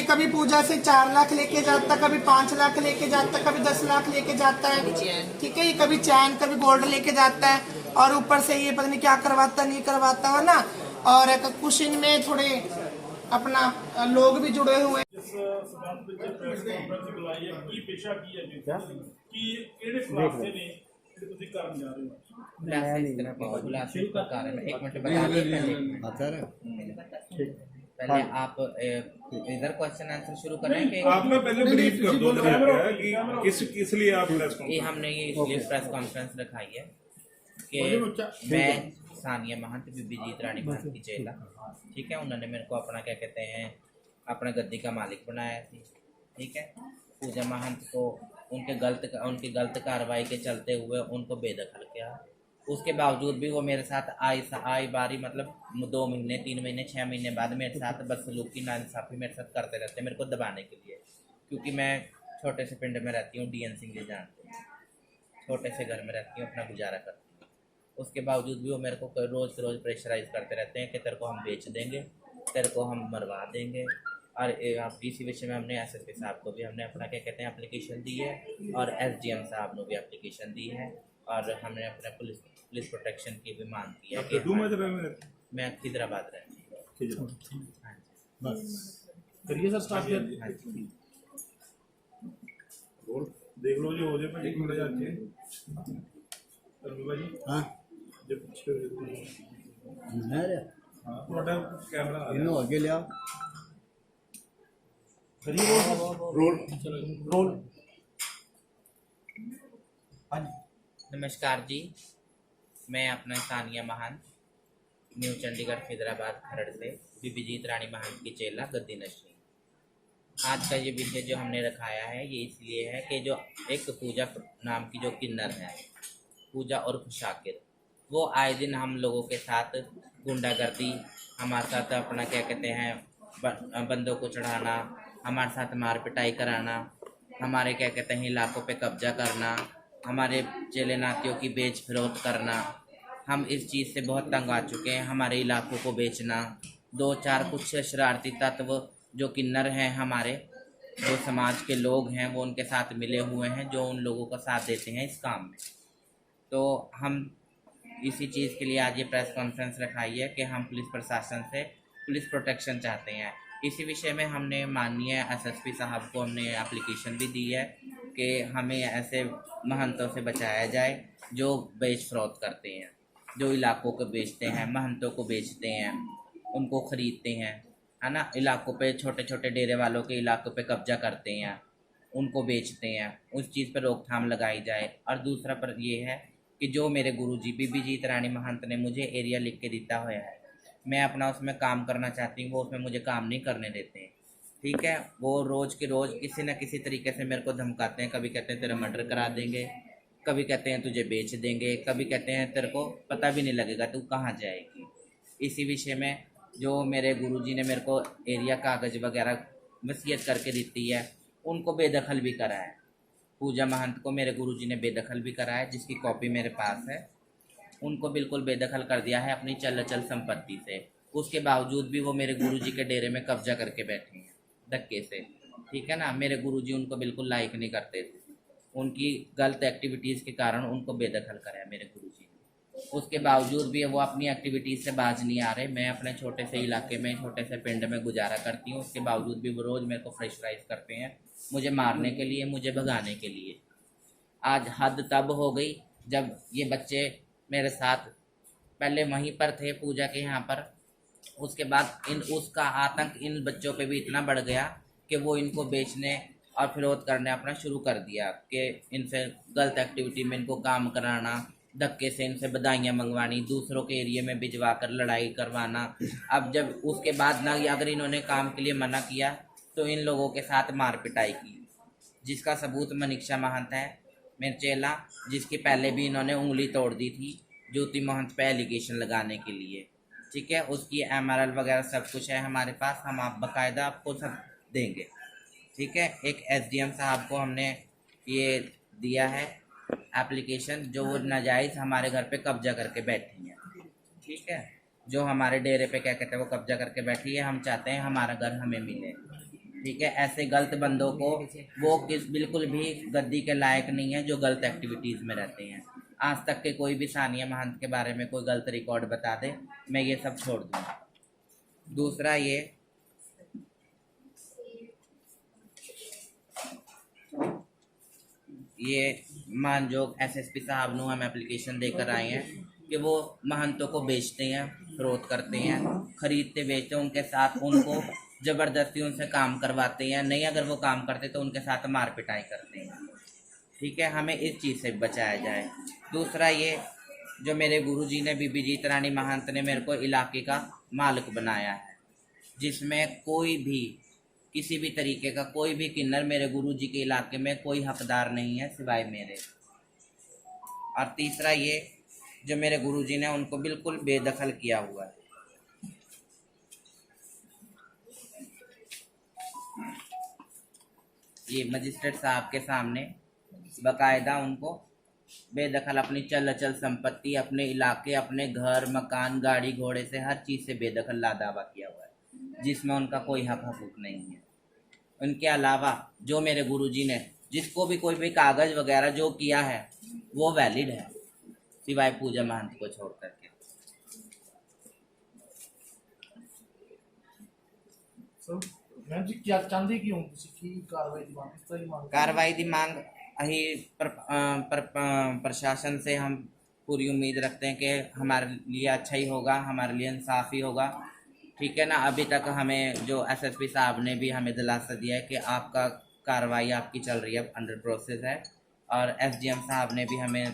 कभी पूजा से 4 लाख लेके जाता, कभी 5 लाख लेके जाता, कभी 10 लाख लेके जाता है। ठीक है, ये कभी चैन कभी गोल्ड लेके जाता है, और ऊपर से ये पता नहीं क्या करवाता नहीं करवाता है ना। और कुछ इनमें थोड़े अपना लोग भी जुड़े हुए हैं। पहले आप इधर क्वेश्चन आंसर शुरू कर रहे हैं कि आप ना पहले ब्रीफ कर दो कि किस लिए आप प्रेस ये हमने ये इसलिए प्रेस कॉन्फ्रेंस रखाई है कि मैं सानिया महंत बीबी जीत रानी महंत की चेला, ठीक है, उन्होंने मेरे को अपना क्या कहते हैं अपना गद्दी का मालिक बनाया थी। ठीक है, पूजा महंत को उनकी गलत कार्रवाई के चलते हुए उनको बेदखल किया। उसके बावजूद भी वो मेरे साथ आई बारी मतलब 2 महीने 3 महीने 6 महीने बाद मेरे साथ बदसलूकी नाइंसाफ़ी मेरे साथ करते रहते मेरे को दबाने के लिए, क्योंकि मैं छोटे से पिंड में रहती हूँ, DN सिंह जी जानते हैं, छोटे से घर में रहती हूँ, अपना गुजारा करती हूँ। उसके बावजूद भी वो मेरे को रोज़ प्रेशराइज़ करते रहते हैं कि तेरे को हम बेच देंगे, तेरे को हम मरवा देंगे। और इसी विषय में हमने SSP साहब को भी हमने अपना क्या कहते हैं एप्लीकेशन दी है, और SDM साहब ने भी एप्लीकेशन दी है, और हमने अपने पुलिस प्रोटेक्शन की भी मांग की है कि मैं खिदराबाद रहती हूँ। करिए सर स्टार्ट कर देख लो जो हो जाए एक मिनट जाके भाई। हाँ जब थोड़ा कैमरा इनो आगे ले आओ, करिए रोल। नमस्कार जी, मैं अपना सानिया महंत न्यू चंडीगढ़ खिदराबाद खरड़ से बीबी जीत रानी महंत की चेला गद्दी नशीन। आज का ये विषय जो हमने रखाया है ये इसलिए है कि जो एक पूजा नाम की जो किन्नर है, पूजा और शाकिर, वो आए दिन हम लोगों के साथ गुंडागर्दी, हमारे साथ अपना क्या कहते हैं बंदों को चढ़ाना, हमारे साथ मार पिटाई कराना, हमारे क्या कहते हैं इलाकों पे कब्जा करना, हमारे चेले नातियों की बेच फरोख्त करना। हम इस चीज़ से बहुत तंग आ चुके हैं। हमारे इलाकों को बेचना, 2-4 कुछ शरारती तत्व जो किन्नर हैं, हमारे जो समाज के लोग हैं, वो उनके साथ मिले हुए हैं, जो उन लोगों का साथ देते हैं इस काम में। तो हम इसी चीज़ के लिए आज ये प्रेस कॉन्फ्रेंस रखाई है कि हम पुलिस प्रशासन से पुलिस प्रोटेक्शन चाहते हैं। इसी विषय में हमने माननीय SSP साहब को हमने एप्लीकेशन भी दी है कि हमें ऐसे महंतों से बचाया जाए जो बेच फरोख्त करते हैं, जो इलाकों को बेचते हैं, महंतों को बेचते हैं, उनको ख़रीदते हैं, है ना, इलाकों पे छोटे छोटे डेरे वालों के इलाकों पे कब्जा करते हैं, उनको बेचते हैं, उस चीज़ पर रोकथाम लगाई जाए। और दूसरा पर ये है कि जो मेरे गुरुजी बीबी जीत रानी महंत ने मुझे एरिया लिख के दिया हुआ है, मैं अपना उसमें काम करना चाहती हूँ, वो उसमें मुझे काम नहीं करने देते हैं। ठीक है, वो रोज़ के रोज़ किसी न किसी तरीके से मेरे को धमकाते हैं। कभी कहते हैं तेरा मर्डर करा देंगे, कभी कहते हैं तुझे बेच देंगे, कभी कहते हैं तेरे को पता भी नहीं लगेगा तू कहाँ जाएगी। इसी विषय में जो मेरे गुरुजी ने मेरे को एरिया कागज़ वगैरह वसीयत करके दी है, उनको बेदखल भी करा है। पूजा महंत को मेरे गुरुजी ने बेदखल भी करा है, जिसकी कॉपी मेरे पास है। उनको बिल्कुल बेदखल कर दिया है अपनी चल संपत्ति से। उसके बावजूद भी वो मेरे गुरुजी के डेरे में कब्जा करके बैठे हैं धक्के से। ठीक है ना, मेरे गुरुजी उनको बिल्कुल लाइक नहीं करते थे, उनकी गलत एक्टिविटीज़ के कारण उनको बेदखल करा है मेरे गुरुजी ने। उसके बावजूद भी वो अपनी एक्टिविटीज़ से बाज नहीं आ रहे। मैं अपने छोटे से इलाके में, छोटे से पिंड में गुजारा करती हूँ, उसके बावजूद भी वो रोज़ मेरे को प्रेशराइज करते हैं, मुझे मारने के लिए, मुझे भगाने के लिए। आज हद तब हो गई जब ये बच्चे मेरे साथ पहले वहीं पर थे पूजा के यहाँ पर, उसके बाद उसका आतंक इन बच्चों पे भी इतना बढ़ गया कि वो इनको बेचने और फिरौत करने अपना शुरू कर दिया कि इनसे गलत एक्टिविटी में इनको काम कराना, धक्के से इनसे बधाइयाँ मंगवानी, दूसरों के एरिया में भिजवा कर लड़ाई करवाना। अब जब उसके बाद ना अगर इन्होंने काम के लिए मना किया तो इन लोगों के साथ मार पिटाई की, जिसका सबूत मनीषा महंत है मेरे चेला, जिसकी पहले भी इन्होंने उंगली तोड़ दी थी ज्योति महंत पे एलिगेशन लगाने के लिए। ठीक है, उसकी MRL वगैरह सब कुछ है हमारे पास, हम आप बाकायदा आपको सब देंगे। ठीक है, एक SDM साहब को हमने ये दिया है एप्लीकेशन, जो वो नाजायज़ हमारे घर पे कब्जा करके बैठी हैं। ठीक है, जो हमारे डेरे पे क्या कहते हैं वो कब्जा करके बैठी है। हम चाहते हैं हमारा घर हमें मिले। ठीक है, ऐसे गलत बंदों को वो बिल्कुल भी गद्दी के लायक नहीं है जो गलत एक्टिविटीज़ में रहते हैं। आज तक के कोई भी सानिया महंत के बारे में कोई गलत रिकॉर्ड बता दे, मैं ये सब छोड़ दूँगा। दूसरा ये मानजोग एसएसपी साहब ਨੂੰ हम एप्लीकेशन देकर आए हैं कि वो महंतों को बेचते हैं, फरोख्त करते हैं, खरीदते बेचते हैं, उनके साथ उनको ज़बरदस्ती उनसे काम करवाते हैं, नहीं अगर वो काम करते तो उनके साथ मार पिटाई करते हैं। ठीक है, हमें इस चीज़ से बचाया जाए। दूसरा ये जो मेरे गुरुजी ने बीबी जीत रानी महंत ने मेरे को इलाके का मालिक बनाया है, जिसमें कोई भी किसी भी तरीके का कोई भी किन्नर मेरे गुरुजी के इलाके में कोई हकदार नहीं है सिवाय मेरे। और तीसरा ये जो मेरे गुरुजी ने उनको बिल्कुल बेदखल किया हुआ है। ये मजिस्ट्रेट साहब के सामने बाकायदा उनको बेदखल अपनी चल अचल संपत्ति, अपने इलाके, अपने घर मकान गाड़ी घोड़े से हर चीज़ से बेदखल ला दावा किया हुआ है, जिसमें उनका कोई हक हकूक नहीं है। उनके अलावा जो मेरे गुरुजी ने जिसको भी कोई भी कागज़ वगैरह जो किया है वो वैलिड है, सिवाय पूजा महंत को छोड़ करके। मैम जी क्या चाहते क्यों की कार्रवाई की मांग किस तरह की मांग कार्रवाई की मांग प्रशासन से हम पूरी उम्मीद रखते हैं कि हमारे लिए अच्छा ही होगा, हमारे लिए इंसाफ ही होगा। ठीक है ना, अभी तक हमें जो एसएसपी साहब ने भी हमें दिलासा दिया है कि आपका कार्रवाई आपकी चल रही है, अंडर प्रोसेस है, और एसडीएम साहब ने भी हमें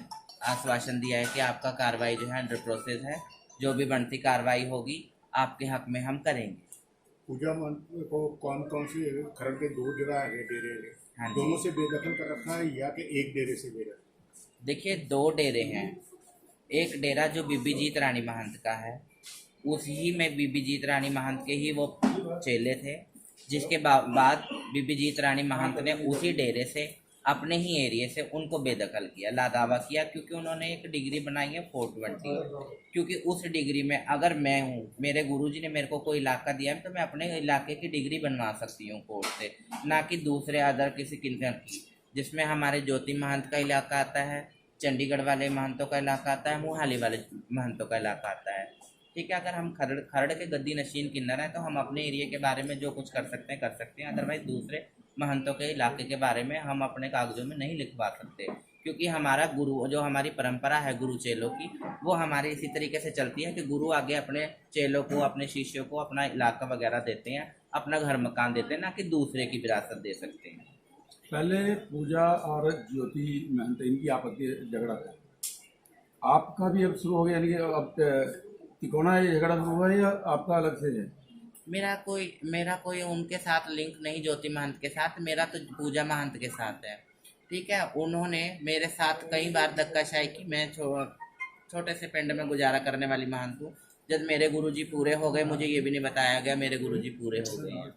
आश्वासन दिया है कि आपका कार्रवाई जो है अंडर प्रोसेस है, जो भी बनती कार्रवाई होगी आपके हक में हम करेंगे। पूजा महंत को कौन कौन सी खरड़ के 2 जगह है डेरे है, हाँ जी। दोनों से बेदखल कर रखा है या कि एक डेरे से बेदखल? देखिए 2 डेरे हैं, एक डेरा जो बीबी जीत रानी महंत का है, उसी में बीबी जीत रानी महंत के ही वो चेले थे, जिसके बाद बीबी जीत रानी महंत ने उसी डेरे से अपने ही एरिया से उनको बेदखल किया, लादावा किया, क्योंकि उन्होंने एक डिग्री बनाई है 420, क्योंकि उस डिग्री में अगर मैं हूँ, मेरे गुरुजी ने मेरे को कोई इलाका दिया है तो मैं अपने इलाके की डिग्री बनवा सकती हूँ कोर्ट से, ना कि दूसरे अदर किसी किन्नर की, जिसमें हमारे ज्योति महंत का इलाका आता है, चंडीगढ़ वाले महंतों का इलाका आता है, मोहाली वाले महंतों का इलाका आता है। ठीक है, अगर हम खरड़ के गद्दी नशीन किन्नर हैं तो हम अपने एरिया के बारे में जो कुछ कर सकते हैं, अदरवाइज दूसरे महंतों के इलाके के बारे में हम अपने कागजों में नहीं लिखवा सकते, क्योंकि हमारा गुरु जो हमारी परंपरा है गुरु चेलों की, वो हमारी इसी तरीके से चलती है कि गुरु आगे अपने चेलों को, अपने शिष्यों को अपना इलाका वगैरह देते हैं, अपना घर मकान देते हैं, ना कि दूसरे की विरासत दे सकते हैं। पहले पूजा और ज्योति महंत इनकी आपस में झगड़ा था, आपका भी अब शुरू हो गया, यानी कि अब तिकोना ये झगड़ा शुरू हुआ है या आपका अलग से है? मेरा कोई उनके साथ लिंक नहीं, ज्योति महंत के साथ, मेरा तो पूजा महंत के साथ है। ठीक है, उन्होंने मेरे साथ कई बार धक्काशाही की। मैं छोटे से पिंड में गुजारा करने वाली महंत हूँ। जब मेरे गुरुजी पूरे हो गए, मुझे ये भी नहीं बताया गया मेरे गुरुजी पूरे हो गए हैं।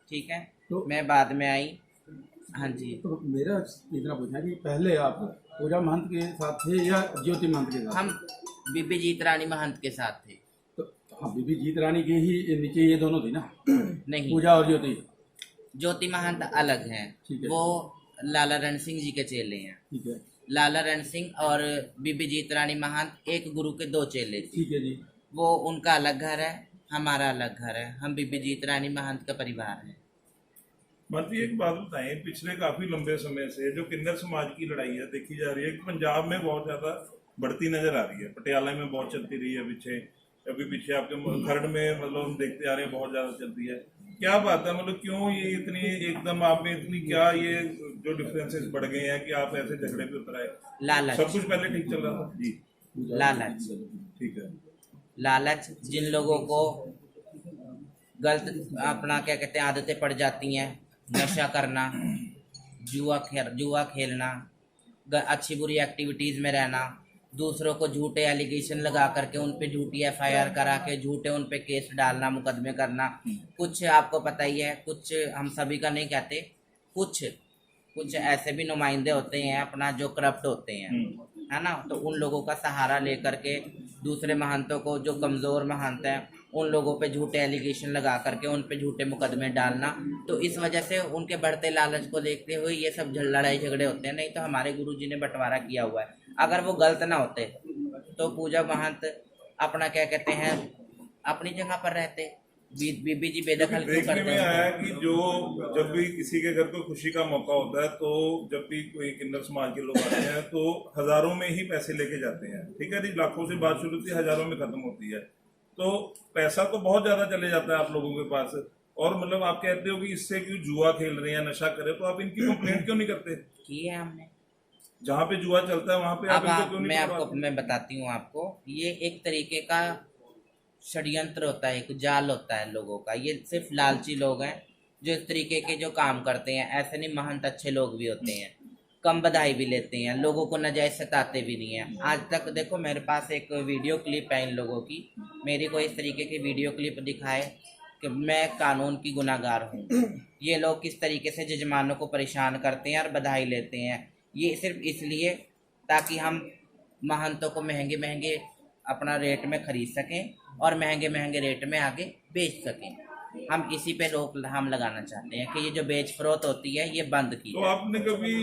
ठीक है, तो मैं बाद में आई। हाँ जी, तो मेरा इतना पूछना है कि पहले आप पूजा महंत के साथ थे या ज्योति महंत के साथ? हम बीबी जीत रानी महंत के साथ थे। तो हाँ, बीबी जीत रानी के ही नीचे ये दोनों थी ना? नहीं, पूजा और ज्योति? ज्योति महंत अलग हैं, ठीक है। वो लाला रण सिंह जी के चेले हैं। ठीक है, लाला रण सिंह और बीबी जीत रानी महंत एक गुरु के 2 चेले थे। ठीक है जी। वो उनका अलग घर है, हमारा अलग घर है। हम बीबी जीत रानी महंत का परिवार है। मंत्री एक बात बताएं, पिछले काफी लंबे समय से जो किन्नर समाज की लड़ाई है देखी जा रही है कि पंजाब में बहुत ज्यादा बढ़ती नजर आ रही है, पटियाला में बहुत चलती रही है पीछे, अभी पीछे आपके खरड़ में मतलब हम देखते आ रहे हैं बहुत ज्यादा चलती है। क्या बात है, मतलब क्यों ये इतनी एकदम आप में इतनी क्या ये जो डिफरेंसेस बढ़ गए हैं कि आप ऐसे झगड़े पे उतर आए? लालच, सब कुछ पहले ठीक चल रहा था जी? लालच, ठीक है। लालच, जिन लोगों को गलत अपना क्या कहते हैं आदतें पड़ जाती हैं, नशा करना, जुआ खेलना, अच्छी बुरी एक्टिविटीज़ में रहना, दूसरों को झूठे एलिगेशन लगा करके उन पे झूठी एफआईआर करा के झूठे उन पे केस डालना, मुकदमे करना। कुछ आपको पता ही है, कुछ हम सभी का नहीं कहते, कुछ ऐसे भी नुमाइंदे होते हैं अपना जो करप्ट होते हैं, है ना। तो उन लोगों का सहारा लेकर के दूसरे महंतों को, जो कमज़ोर महंत हैं, उन लोगों पे झूठे एलिगेशन लगा करके उन पे झूठे मुकदमे डालना, तो इस वजह से उनके बढ़ते लालच को देखते हुए ये सब लड़ाई झगड़े होते हैं। नहीं तो हमारे गुरुजी ने बंटवारा किया हुआ है। अगर वो गलत ना होते तो पूजा महंत अपना क्या कहते हैं अपनी जगह पर रहते। बीबी जी बेदखल क्यों देखने करते में हैं? आया कि जो जब भी किसी के घर को खुशी का मौका होता है तो जब भी कोई किन्नर समाज के लोग आते हैं तो हजारों में ही पैसे लेके जाते हैं। ठीक है जी, लाखों से बात शुरू होती है, हजारों में खत्म होती है। तो पैसा तो बहुत ज्यादा चले जाता है आप लोगों के पास, और मतलब आप कहते हो कि इससे क्यों जुआ खेल रहे हैं, नशा कर रहे, तो आप इनकी कंप्लेंट क्यों नहीं करते? की है हमने। जहाँ पे जुआ चलता है वहां पे आप इनको क्यों नहीं करवाते? मैं बताती हूँ आपको, ये एक तरीके का षड्यंत्र होता है, एक जाल होता है लोगों का। ये सिर्फ लालची लोग हैं जो इस तरीके के जो काम करते हैं। ऐसे नहीं, महंत अच्छे लोग भी होते हैं, कम बधाई भी लेते हैं, लोगों को नाजायज सताते भी नहीं हैं। आज तक देखो मेरे पास एक वीडियो क्लिप है इन लोगों की, मेरी कोई इस तरीके की वीडियो क्लिप दिखाए कि मैं कानून की गुनाहगार हूँ। ये लोग किस तरीके से जजमानों को परेशान करते हैं और बधाई लेते हैं, ये सिर्फ इसलिए ताकि हम महंतों को महंगे महंगे अपना रेट में खरीद सकें और महंगे महंगे रेट में आगे बेच सकें। हम इसी पे रोक हम लगाना चाहते हैं कि ये जो बेच फरोख्त होती है ये बंद की तो जाए। आपने कभी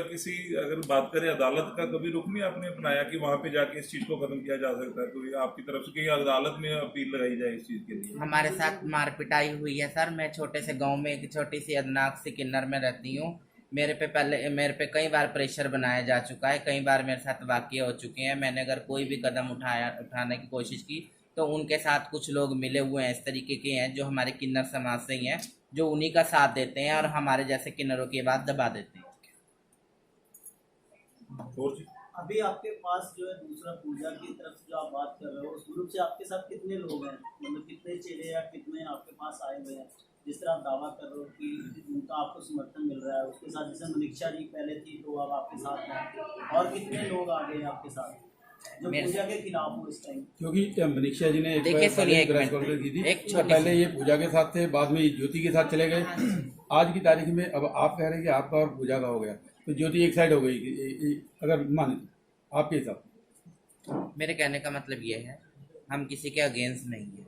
किसी, अगर बात करें अदालत का, कभी रुख नहीं आपने अपनाया कि वहां पे जाके इस चीज को खत्म किया जा सकता है? कोई आपकी तरफ से कहीं अदालत में अपील लगाई जाए इस चीज के लिए? हमारे साथ मारपिटाई हुई है सर। मैं छोटे से गांव में एक छोटी सी अदनाक सी किन्नर में रहती हूँ। मेरे पे कई बार प्रेशर बनाया जा चुका है, कई बार मेरे साथ वाक़ये हो चुके हैं। मैंने अगर कोई भी कदम उठाने की कोशिश की तो उनके साथ कुछ लोग मिले हुए हैं इस तरीके के हैं जो हमारे किन्नर समाज से ही हैं, जो उन्हीं का साथ देते हैं और हमारे जैसे किन्नरों की बात दबा देते हैं। और जी, अभी आपके पास जो है दूसरा पूजा की तरफ से जो आप बात कर रहे हो, उस ग्रुप से आपके साथ कितने लोग हैं, मतलब कितने चेले या कितने आपके पास आए हुए हैं? जिस तरह आप दावा कर रहे हो कि उनका आपको समर्थन मिल रहा है, उसके साथ जैसे मनीषा जी पहले थी तो अब आपके साथ हैं, और कितने लोग आ गए आपके साथ जो पूजा के खिलाफ हो इस टाइम? क्योंकि मनीषा जी ने देखिए सुनिए एक प्रेस मिनट, कॉन्फ्रेंस की थी, एक तो छोटी पहले सी ये पूजा के साथ थे, बाद में ज्योति के साथ चले गए। आज की तारीख में अब आप कह रहे हैं कि आपका और पूजा का हो गया, तो ज्योति एक साइड हो गई अगर मान आपके हिसाब? मेरे कहने का मतलब ये है, हम किसी के अगेंस्ट नहीं है,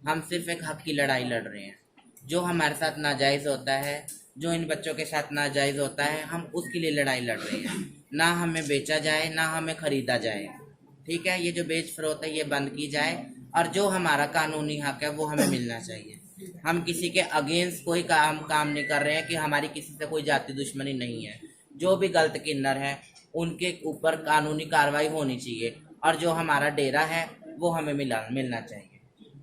हम सिर्फ एक हक की लड़ाई लड़ रहे हैं। जो हमारे साथ नाजायज़ होता है, जो इन बच्चों के साथ नाजायज़ होता है, हम उसके लिए लड़ाई लड़ रहे हैं। ना हमें बेचा जाए, ना हमें ख़रीदा जाए। ठीक है, ये जो बेच फरोख्त है ये बंद की जाए, और जो हमारा कानूनी हक है वो हमें मिलना चाहिए। हम किसी के अगेंस्ट कोई काम नहीं कर रहे हैं कि हमारी किसी से कोई जाति दुश्मनी नहीं है। जो भी गलत किन्नर है उनके ऊपर कानूनी कार्रवाई होनी चाहिए, और जो हमारा डेरा है वो हमें मिलना चाहिए।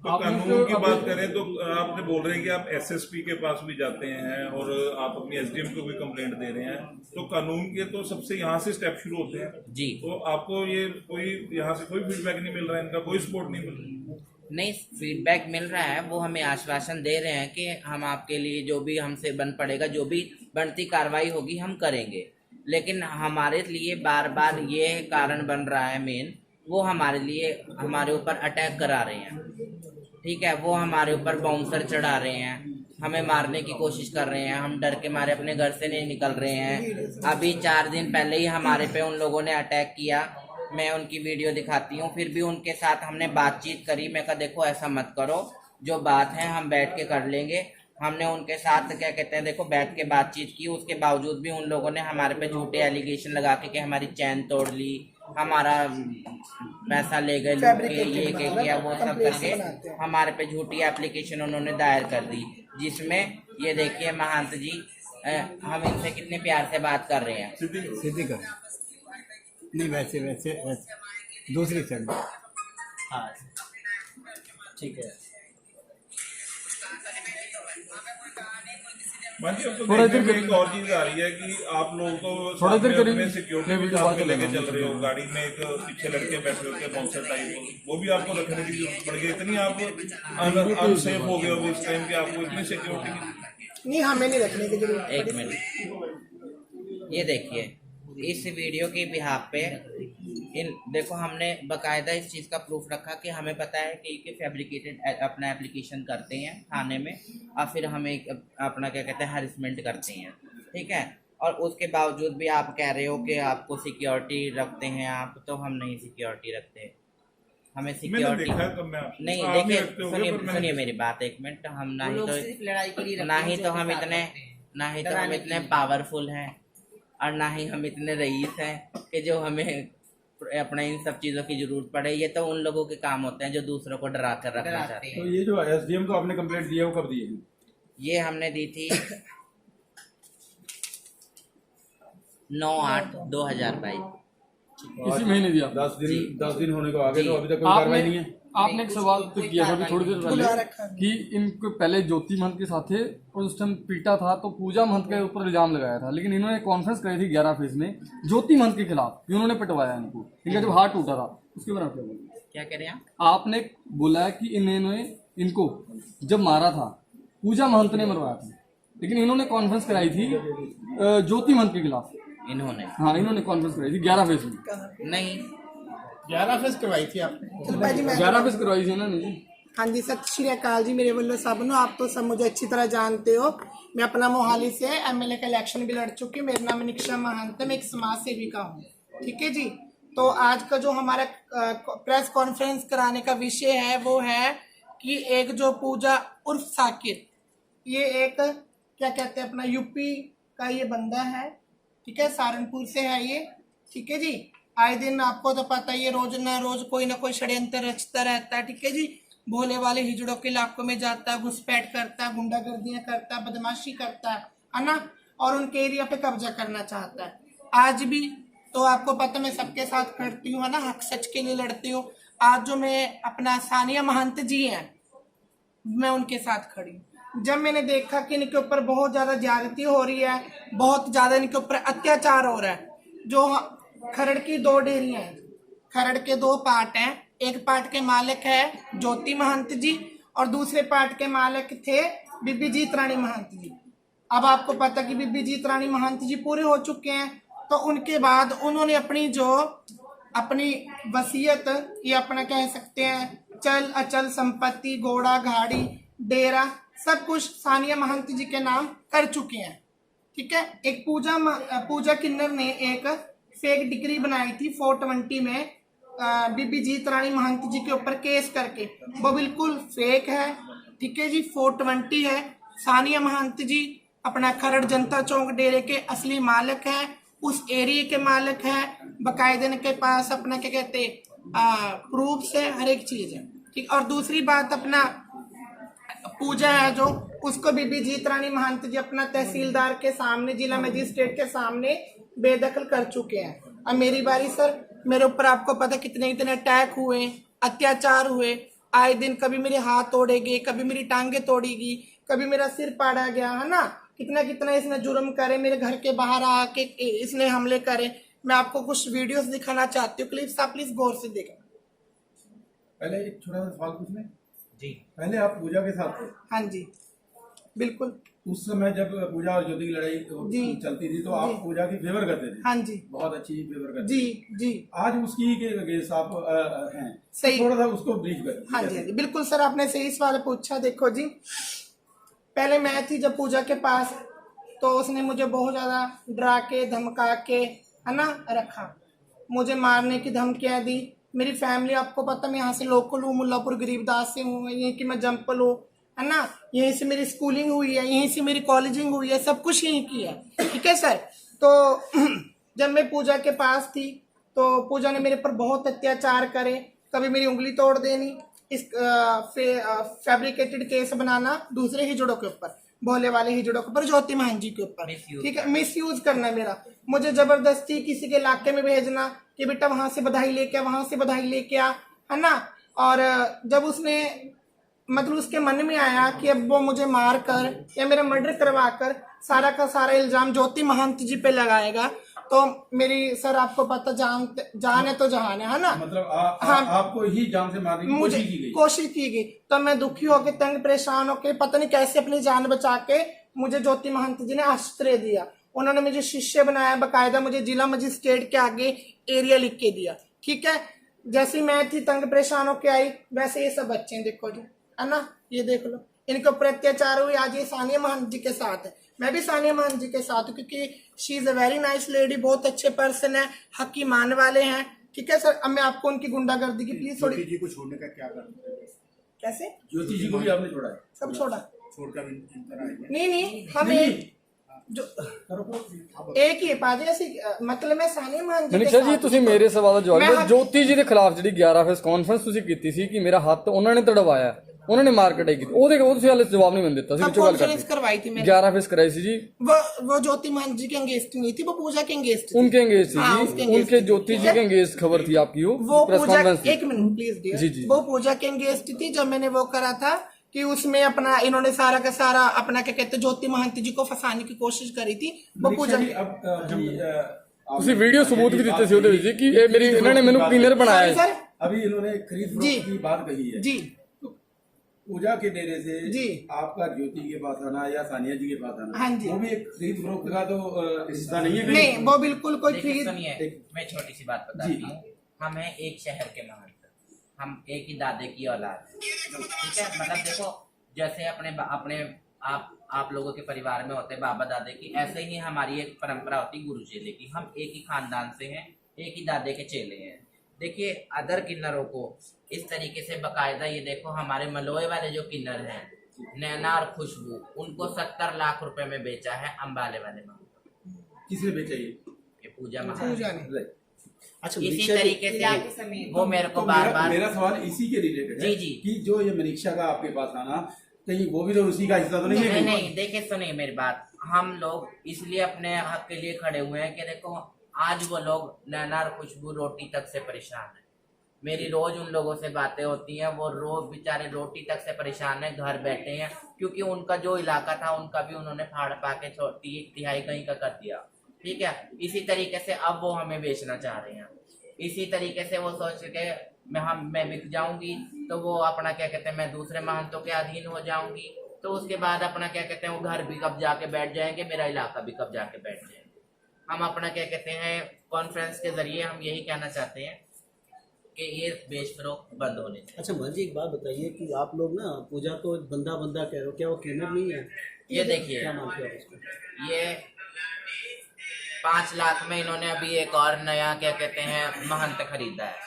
तो कानून की बात करें तो आपने बोल रहे हैं कि आप एसएसपी के पास भी जाते हैं और आप अपनी एसडीएम को भी कंप्लेंट दे रहे हैं, तो कानून के तो सबसे यहाँ से स्टेप शुरू होते हैं जी। तो आपको ये कोई यहाँ से कोई फीडबैक नहीं मिल रहा है, इनका कोई सपोर्ट नहीं मिल रहा? नहीं, फीडबैक मिल रहा है, वो हमें आश्वासन दे रहे हैं कि हम आपके लिए जो भी हमसे बन पड़ेगा, जो भी बनती कार्रवाई होगी हम करेंगे। लेकिन हमारे लिए बार बार ये कारण बन रहा है मेन, वो हमारे ऊपर अटैक करा रहे हैं। ठीक है, वो हमारे ऊपर बाउंसर चढ़ा रहे हैं, हमें मारने की कोशिश कर रहे हैं। हम डर के मारे अपने घर से नहीं निकल रहे हैं। अभी 4 दिन पहले ही हमारे पे उन लोगों ने अटैक किया, मैं उनकी वीडियो दिखाती हूँ। फिर भी उनके साथ हमने बातचीत करी, मैं कहा देखो ऐसा मत करो, जो बात है हम बैठ के कर लेंगे। हमने उनके साथ क्या कहते हैं देखो बैठ के बातचीत की, उसके बावजूद भी उन लोगों ने हमारे पे झूठे एलिगेशन लगा के कि हमारी चैन तोड़ ली, हमारा पैसा ले गए, ये किया, वो सब करके हमारे पे झूठी एप्लीकेशन उन्होंने दायर कर दी, जिसमें ये देखिए महंत जी हम इनसे कितने प्यार से बात कर रहे हैं। सीधी कर नहीं, वैसे वैसे दूसरी साइड। हाँ ठीक है। बाकी अब तो थोड़ा देखने इधर में एक और चीज आ रही है कि आप लोग तो थोड़ा इधर करिए, अपने सिक्योरिटी वीडियो साथ में बात लेके करना चल रहे हो, गाड़ी में एक पीछे लड़के बैठे होते हैं बाउंसर टाइप, वो भी आपको रखने की जरूरत पड़ गई। इतनी आप अनसेफ हो गए हो इस टाइम के, आपको इतनी सिक्योरिटी नहीं, हमें नहीं रखने की जरूरत। एक मिनट, ये देखिए इस वीडियो के बिहाफ पे देखो हमने बकायदा इस चीज़ का प्रूफ रखा कि हमें पता है कि फैब्रिकेटेड अपना एप्लीकेशन करते हैं थाने में, और फिर हमें अपना क्या कहते हैं हैरेसमेंट करते हैं। ठीक है, और उसके बावजूद भी आप कह रहे हो कि आपको सिक्योरिटी रखते हैं आप, तो हम नहीं सिक्योरिटी रखते। हमें मैंने सिक्योरिटी देखा तो मैं आपसे नहीं आप देखिए रखते होगे, सुनिए पर मैंने- सुनिए मेरी बात एक मिनट। हम ना ही लोग तो सिर्फ लड़ाई के लिए ना रखते ही हैं, तो जो हम के साथ इतने रखते हैं। ना ही तो हम डराने इतने के लिए। पावरफुल हैं और ना ही हम इतने रईस हैं कि जो हमें अपने इन सब चीज़ों की जरूरत पड़े। ये तो उन लोगों के काम होते हैं जो दूसरों को डरा कर रखना डराते चाहते हैं। तो ये जो एसडीएम को आपने कंप्लेंट दी है वो कब दी है? ये हमने दी थी 9/8/2022। इसी महीने दिया। 10 दिन होने को आगे, जी। तो अभी तक कोई कार्रवाई नहीं है। आपने एक सवाल तो किया था अभी थोड़ी देर बुला पहले रखा है। कि इनको पहले ज्योति महंत के साथ थे और उस टाइम पीटा था तो पूजा महंत के ऊपर इल्जाम लगाया था, लेकिन इन्होंने कॉन्फ्रेंस करी थी 11 फेज में ज्योति महंत के खिलाफ कि उन्होंने पिटवाया इनको, इनका जब हाथ टूटा था उसके बारे में क्या बोलेंगे? क्या कह रहे हैं आप? आपने बोला कि इन्होंने इनको जब मारा था पूजा महंत ने मरवाया था, लेकिन इन्होंने कॉन्फ्रेंस कराई थी ज्योति महंत के खिलाफ। इन्होंने हाँ, इन्होंने कॉन्फ्रेंस कराई थी 11 फेज में। नहीं 11 फेज करवाई थी आपने? चल भाई जी मैं 11 फेज करवाई थी ना जी। हाँ जी, सत श्री अकाल जी मेरे वालों सब नो। आप तो सब मुझे अच्छी तरह जानते हो। मैं अपना मोहाली से एमएलए का इलेक्शन भी लड़ चुकी हूँ। मेरा नाम निक्षा महंत है, मैं एक समाज सेविका हूँ। ठीक है जी। तो आज का जो हमारा प्रेस कॉन्फ्रेंस कराने का विषय है वो है कि एक जो पूजा उर्फ साकिर, ये एक क्या कहते हैं अपना यूपी का ये बंदा है। ठीक है, सहारनपुर से है ये। ठीक है जी। आए दिन आपको तो पता ही है, रोज ना रोज कोई ना कोई षड्यंत्र रचता रहता है। ठीक है जी। भोले वाले हिजड़ों के इलाकों में जाता है, घुसपैठ करता है, गुंडागर्दियां करता है, बदमाशी करता है ना, और उनके एरिया पे कब्जा करना चाहता है। आज भी तो आपको पता मैं सबके साथ खड़ती हूँ, है ना, हक सच के लिए लड़ती हूँ। आज जो मैं अपना सानिया महंत जी हैं, मैं उनके साथ खड़ी हूँ। जब मैंने देखा कि इनके ऊपर बहुत ज्यादा ज्यादती हो रही है, बहुत ज्यादा इनके ऊपर अत्याचार हो रहा है। जो खरड़ की 2 डेयरियां हैं, खरड़ के 2 पार्ट हैं। एक पार्ट के मालिक है ज्योति महंत जी और दूसरे पार्ट के मालिक थे बीबी जीत रानी महंत जी। अब आपको पता कि बीबी जीत रानी महंत जी पूरे हो चुके हैं, तो उनके बाद उन्होंने अपनी वसीयत, ये अपना कह सकते हैं चल अचल संपत्ति, घोड़ा गाड़ी डेरा सब कुछ सानिया महंत जी के नाम कर चुके हैं। ठीक है। एक पूजा किन्नर ने एक फेक डिग्री बनाई थी 420 में बीबी जीत रानी महंत जी के ऊपर केस करके, वो बिल्कुल फेक है। ठीक है जी, 420 है। सानिया महंत जी अपना खरड़ जनता चौक डेरे के असली मालिक है, उस एरिया के मालिक है, बाकायदे इनके पास अपना क्या कहते प्रूफ है, हर एक चीज है। ठीक। और दूसरी बात अपना पूजा है जो, उसको बीबी जीत रानी महंत जी अपना तहसीलदार के सामने, जिला मजिस्ट्रेट के सामने बेदखल कर चुके हैं। अब मेरी बारी सर, मेरे ऊपर आपको पता कितने अटैक हुए, अत्याचार हुए। आए दिन कभी मेरे हाथ तोड़े गए, कभी मेरी टांगे तोड़ी गई, कभी मेरा सिर पाड़ा गया, है ना। कितना इसने जुर्म करे, मेरे घर के बाहर आके इसने हमले करे। मैं आपको कुछ वीडियोस दिखाना चाहती हूँ, क्लिप्स आप प्लीज गौर से देखें। पहले एक छोटा सा सवाल पूछने जी। पहले आप पूजा के साथ थे? हाँ जी बिल्कुल। उस समय जब पूजा और ज्योति की लड़ाई जी। चलती थी तो आप जी। पूजा की फेवर करते थे? हाँ जी बहुत अच्छी फेवर करते जी थे। जी आज उसकी के अगेंस्ट आप हैं, सही। थोड़ा सा उसको ब्रीफ करें। हाँ जी हाँ जी बिल्कुल सर, आपने सही सवाल पूछा। देखो जी, पहले मैं थी जब पूजा के पास, तो उसने मुझे बहुत ज्यादा डरा के धमका के, है ना, रखा। मुझे मारने की धमकियां दी। मेरी फैमिली आपको पता, मैं यहाँ से लोकल हूँ, मुल्लापुर गरीबदास से हूँ, यहीं की मैं जंपल हूँ, है ना। यहीं से मेरी स्कूलिंग हुई है, यहीं से मेरी कॉलेजिंग हुई है, सब कुछ यहीं की है। ठीक है सर। तो जब मैं पूजा के पास थी तो पूजा ने मेरे पर बहुत अत्याचार करे। कभी मेरी उंगली तोड़ देनी, इस फैब्रिकेटेड केस बनाना दूसरे हिजड़ों के ऊपर, भोले वाले हिजड़ों के ऊपर, ज्योति महंत जी के ऊपर। ठीक है, मिस यूज करना मेरा, मुझे जबरदस्ती किसी के इलाके में भेजना कि बेटा वहां से बधाई लेके आ, वहां से बधाई लेके आ, है ना। और जब उसने मतलब उसके मन में आया कि अब वो मुझे मार कर या मेरा मर्डर करवा कर सारा का सारा इल्जाम ज्योति महंत जी पे लगाएगा, तो मेरी सर आपको पता जान है तो जहान है ना। मतलब हाँ, आपको ही जान से मारने की मुझे कोशिश की गई। तो मैं दुखी होकर, तंग परेशान होकर, पता नहीं कैसे अपनी जान बचा के मुझे ज्योति महंत जी ने आश्रय दिया। उन्होंने मुझे शिष्य बनाया, बकायदा मुझे जिला मजिस्ट्रेट के आगे एरिया लिख के दिया। ठीक है। जैसी मैं थी तंग परेशान होकर आई, वैसे ये सब बच्चे हैं, देखो जी, है ना, ये देख लो, इनके ऊपर अत्याचार हुए। आज ये सानिया महंत जी के साथ है, मैं भी सानिया महंत जी के साथ हूँ, क्योंकि she is a very nice lady, बहुत अच्छे पर्सन है, हक की मान वाले हैं, ठीक है सर, अब मैं आपको उनकी गुंडागर्दी की प्लीज ज्योति थोड़ी जी को छोड़ने का क्या कारण है? कैसे ज्योति जी को भी आपने छोड़ा है? सब छोड़ा छोड़कर इनका आएगा। नहीं हम एक जो एक ही पाजी ऐसी मतलब मैं सानिया मान जी ਮਨੀਸ਼ਾ ਜੀ ਤੁਸੀਂ ਮੇਰੇ ਸਵਾਲ ਦਾ ਜਵਾਬ ਮੈਂ ਦਿਓ ਹੱਕ- ਜੋਤੀ ਜੀ ਦੇ ਖਿਲਾਫ ਜਿਹੜੀ 11 ਫੇਸ ਕਾਨਫਰੰਸ ਤੁਸੀਂ ਕੀਤੀ ਸੀ ਕਿ ਮੇਰਾ ਹੱਥ ਉਹਨਾਂ ਨੇ ਤੜਵਾਇਆ, ਉਹਨਾਂ ਨੇ ਮਾਰਕੀਟਿੰਗ ਕੀਤੀ, ਉਹਦੇ ਉਹ ਤੁਸੀਂ ਹਾਲੇ ਜਵਾਬ ਨਹੀਂ ਮੈਨੂੰ ਦਿੱਤਾ ਸੀ, ਵਿੱਚੋਂ ਗੱਲ कॉन्फ्रेंस ਕਰਦੇ करवाई थी मैंने 11 फेस कराई सी जी, वो ज्योति मान जी के एंगेस्ट नहीं थी, वो पूजा के एंगेस्ट थी। उनके एंगेज थी हाँ, जी, उसके engaged उनके थी, ज्योति ठीक जी है? के एंगेज खबर थी आपकी, वो वो प्रेस पूजा कॉन्फ्रेंस एक मिनट प्लीज जी, डियर, जी। वो पूजा के एंगेस्ट थी जब मैंने वो करा था कि उसमें अपना इन्होंने सारा का सारा अपना क्या कहते हैं ज्योति महंती जी को फंसाने की कोशिश करी थी। वो पूजा जी, अब अभी ਤੁਸੀਂ ਵੀਡੀਓ ਸਬੂਤ ਵੀ ਦਿੱਤੇ ਸੀ ਉਹਦੇ ਵਿੱਚ ਕਿ ਇਹ ਮੇਰੀ ਇਹਨਾਂ ਨੇ ਮੈਨੂੰ ਕਲੀਨਰ ਬਣਾਇਆ ਹੈ। सर अभी इन्होंने खरीद जी। फरोख्त की बात कही है। जी तो पूजा के डेरे से जी। आपका ज्योति के पास आना या सानिया जी के पास आना, हाँ जी। वो भी एक खरीद फरोख्त का तो हिस्सा नहीं है कहीं? नहीं वो बिल्कुल कोई देखिए खरीद सुनिए, मैं छोटी सी बात बताती हूँ। हम हैं एक शहर के महंत, हम एक ही दादे की औलाद है, ठीक है। मतलब देखो जैसे अपने आप लोगों के परिवार में होते बाबा दादे की, ऐसे ही हमारी एक परंपरा होती गुरु चेले की। हम एक ही खानदान से हैं, एक ही दादे के चेले हैं। देखिए अदर किन्नरों को इस तरीके से बकायदा, ये देखो हमारे मलोए वाले जो किन्नर हैं नैना और खुशबू, उनको 70 लाख रुपए में बेचा है अम्बाले वाले में। किसने बेचा ये पूजा पूजा महाराज ने अच्छा इसी मनीषा जी, तरीके से वो मेरे को तो बार बार मेरा सवाल इसी के रिलेटेड है जी, जी। कि जो ये मनीषा का आपके पास आना, कहीं वो भी तो उसी का हिस्सा तो नहीं है नहीं कहीं? नहीं, देखिए सुनिए मेरी बात, हम लोग इसलिए अपने हक के लिए खड़े हुए हैं कि देखो आज वो लोग नैना और खुशबू रोटी तक से परेशान है। मेरी रोज उन लोगों से बातें होती हैं, वो रोज बेचारे रोटी तक से परेशान है, घर बैठे हैं, क्योंकि उनका जो इलाका था उनका भी उन्होंने फाड़ पा के तिहाई कहीं का कर दिया, ठीक है। इसी तरीके से अब वो हमें बेचना चाह रहे हैं, इसी तरीके से वो सोच के मैं बिक जाऊंगी तो वो अपना क्या कहते हैं मैं दूसरे महंतों के अधीन हो जाऊंगी, तो उसके बाद अपना क्या कहते हैं वो घर भी कब्जा के बैठ जाएंगे, मेरा इलाका भी कब्जा के बैठ जाएंगे। हम अपना क्या कहते हैं कॉन्फ्रेंस के जरिए हम यही कहना चाहते हैं कि ये बेच फरोख्त बंद होने चाहिए। अच्छा मन जी एक बात बताइए कि आप लोग ना पूजा को बंदा बंदा कह रहे हो, क्या वो किन्नर नहीं है? ये देखिए क्या मानते हो उसको? ये 5 लाख में इन्होंने अभी एक और नया क्या कहते हैं महंत खरीदा है,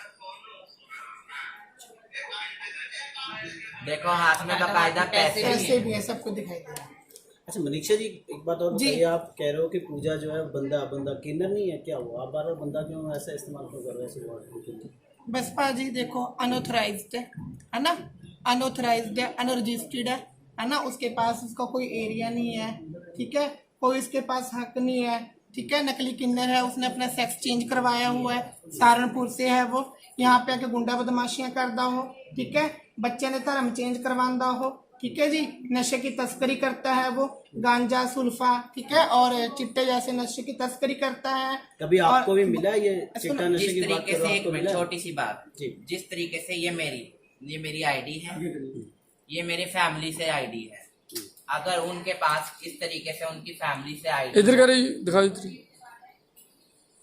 देखो हाथ में बकायदा पैसे पैसे भी है, सबको दिखाई दे रहा है। अच्छा मनीषा जी एक बात और जी। बताइए, आप कह रहे हो कि पूजा जो है बंदा बंदा किन्नर नहीं है, क्या हुआ? आप बार बार बंदा क्यों ऐसा इस्तेमाल क्यों कर रहे हैं इस वर्ड को? बस पाजी देखो अनऑथराइज्ड है ना, अनऑथराइज्ड है, अनरजिस्टर्ड है ना, उसके पास उसका कोई एरिया नहीं है, ठीक है, कोई उसके पास हक नहीं है, ठीक है। नकली किन्नर है, उसने अपना सेक्स चेंज करवाया हुआ है, सहारनपुर से है वो, यहाँ पे आके गुंडा बदमाशियां करता हो, ठीक है, बच्चे ने धर्म चेंज करवांदा हो, ठीक है जी, नशे की तस्करी करता है वो, गांजा सुल्फा, ठीक है, और चिट्टे जैसे नशे की तस्करी करता है। कभी और- आपको भी मिला ये चिट्टा सुनो, नशे जिस की बात तरीके कर रहे से हो, एक आपको मिनट मिला? छोटी सी बात, जी। जिस तरीके से ये मेरी आईडी है, ये मेरी फैमिली से आईडी है, अगर उनके पास इस तरीके से उनकी फैमिली से आईडी इधर कर रही दिखाई इधर।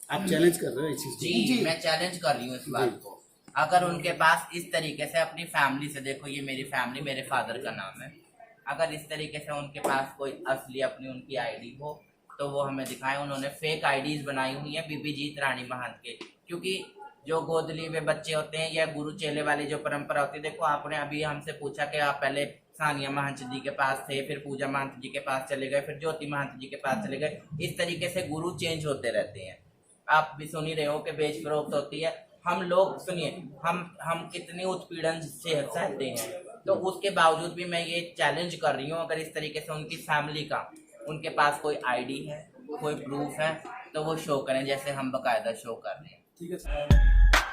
आप चैलेंज कर रहे हो इस चीज को? जी मैं चैलेंज कर रही हूँ इस बात को, अगर उनके पास इस तरीके से अपनी फैमिली से, देखो ये मेरी फैमिली मेरे फादर का नाम है, अगर इस तरीके से उनके पास कोई असली अपनी उनकी आईडी हो तो वो हमें दिखाएं। उन्होंने फेक आईडीज बनाई हुई है बीबी जीत रानी महंत के, क्योंकि जो गोदली में बच्चे होते हैं या गुरु चेले वाली जो परंपरा होती है, देखो आपने अभी हमसे पूछा कि आप पहले सानिया महंत जी के पास थे, फिर पूजा महंत जी के पास चले गए, फिर ज्योति महंत जी के पास चले गए, इस तरीके से गुरु चेंज होते रहते हैं। आप भी सुन ही रहे हो कि बेच फरोख्त होती है। हम लोग सुनिए, हम कितनी उत्पीड़न से सहते हैं, तो उसके बावजूद भी मैं ये चैलेंज कर रही हूँ, अगर इस तरीके से उनकी फैमिली का उनके पास कोई आईडी है, कोई प्रूफ है, तो वो शो करें जैसे हम बकायदा शो कर रहे हैं। ठीक है सर।